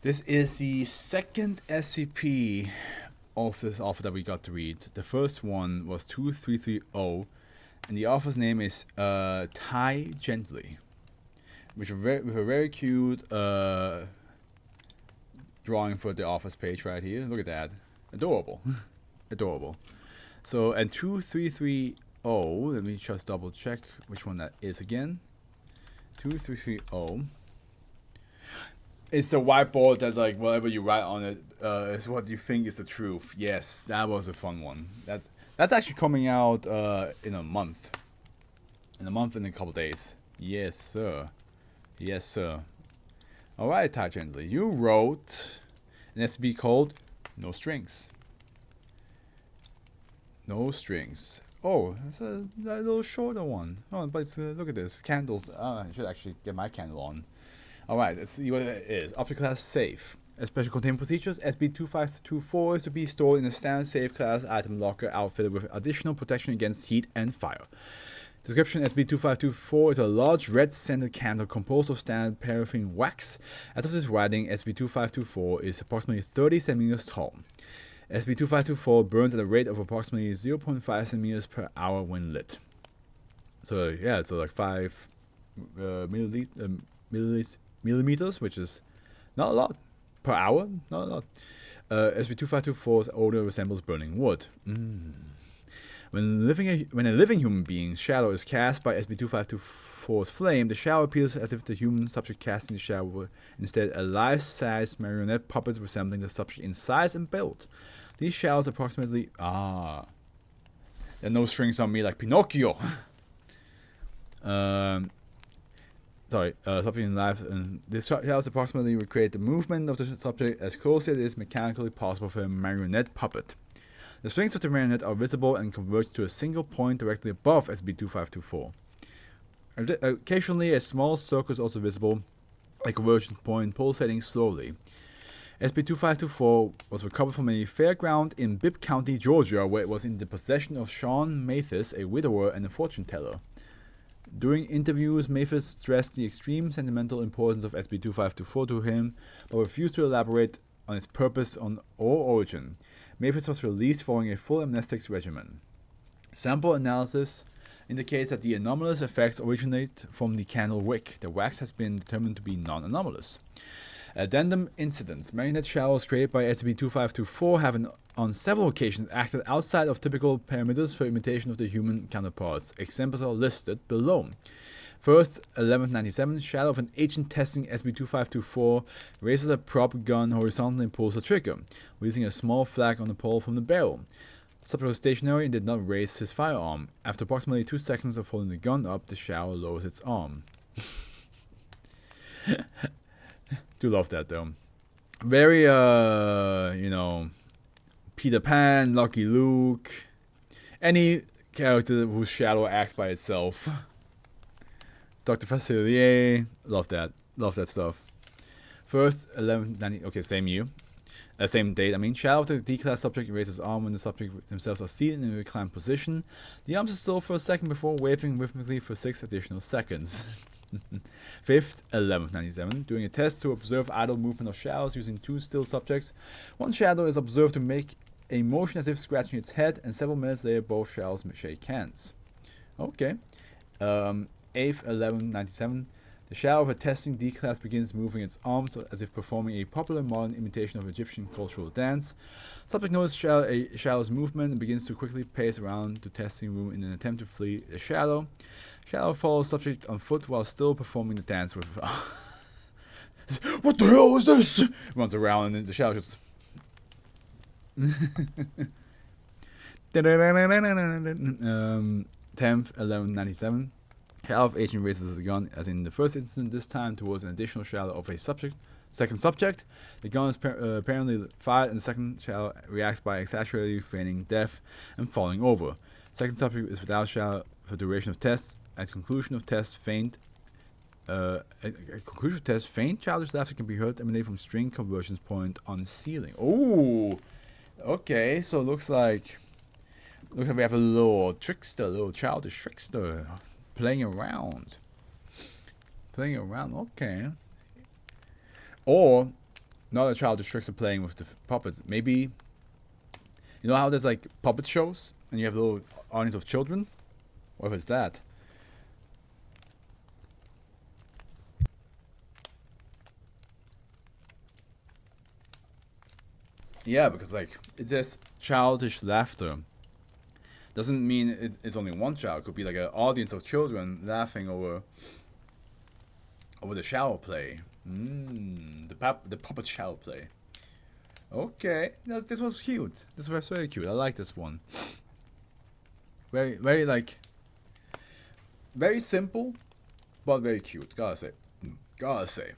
This is the second SCP of this author that we got to read. The first one was 2330, and the author's name is Ty Gently, with a very cute drawing for the author's page right here. Look at that. Adorable. Adorable. So, and 2330, let me just double check which one that is again. 2330. It's the whiteboard that, like, whatever you write on it is what you think is the truth. Yes, that was a fun one. That's actually coming out in a month. In a couple days. Yes, sir. Yes, sir. Alright, Ty Gently. You wrote an SCP called No Strings. No Strings. Oh, it's a little shorter one. Oh, but it's, look at this. Candles. I should actually get my candle on. Alright, let's see what it is. Object class safe. As special containment procedures, SCP-2524 is to be stored in a standard safe class item locker outfitted with additional protection against heat and fire. Description: SCP-2524 is a large red scented candle composed of standard paraffin wax. As of this writing, SCP-2524 is approximately 30 centimeters tall. SCP-2524 burns at a rate of approximately 0.5 centimeters per hour when lit. So yeah, so like 5 millimeters, which is not a lot per hour, not a lot. SCP-2524's odor resembles burning wood. When a living human being's shadow is cast by SCP-2524's flame, the shadow appears as if the human subject casting the shadow were instead a life-size marionette puppet resembling the subject in size and build. These shadows approximately there are no strings on me like Pinocchio. Subject in life, and this shadows approximately recreate the movement of the subject as closely as it is mechanically possible for a marionette puppet. The strings of the marionette are visible and converge to a single point directly above SCP-2524. Occasionally, a small circle is also visible, a convergence point pulsating slowly. SCP-2524 was recovered from a fairground in Bibb County, Georgia, where it was in the possession of Sean Mathis, a widower and a fortune teller. During interviews, Mathis stressed the extreme sentimental importance of SCP-2524 to him, but refused to elaborate on its purpose or origin. Mathis was released following a full amnestics regimen. Sample analysis indicates that the anomalous effects originate from the candle wick. The wax has been determined to be non-anomalous. Addendum incidents. Marionette shadows created by SCP-2524 have on several occasions acted outside of typical parameters for imitation of the human counterparts. Examples are listed below. First, 1197, shadow of an agent testing SCP-2524 raises a prop gun horizontally and pulls the trigger, releasing a small flag on the pole from the barrel. Subject was stationary and did not raise his firearm. After approximately 2 seconds of holding the gun up, the shadow lowers its arm. Do love that though. Very, Peter Pan, Lucky Luke, any character whose shadow acts by itself. Dr. Facilier, love that stuff. First, 1190, okay, same year. Same date, shadow of the D-class subject raises arm when the subject themselves are seated in a reclined position. The arms are still for a second before waving rhythmically for 6 additional seconds. Fifth, 1197, doing a test to observe idle movement of shadows using 2 still subjects. One shadow is observed to make a motion as if scratching its head, and several minutes later both shadows shake hands. Okay. 8th, 1197, the shadow of a testing D-class begins moving its arms as if performing a popular modern imitation of Egyptian cultural dance. Subject notices a shadow's movement and begins to quickly pace around the testing room in an attempt to flee the shadow. Shadow follows subject on foot while still performing the dance with... What the hell is this? Runs around and the shadow just... 10th, 1197. Shadow of agent raises the gun, as in the first instance, this time towards an additional shadow of a second subject. The gun is apparently fired, and the second shadow reacts by exaggeratedly feigning death and falling over. Second subject is without shadow for duration of test. At conclusion of test, faint childish laughter can be heard emanating from string conversions point on ceiling. Oh, okay. So it looks like we have a little childish trickster. Playing around. Okay. Or Not a child distracts are playing with the puppets. Maybe, you know how there's like puppet shows and you have a little audience of children? What if it's that? Yeah, because like it says childish laughter. Doesn't mean it's only one child. It could be like an audience of children laughing over the shower play. The puppet shower play. Okay, this was cute. This was very cute. I like this one. Very very simple, but very cute. Gotta say.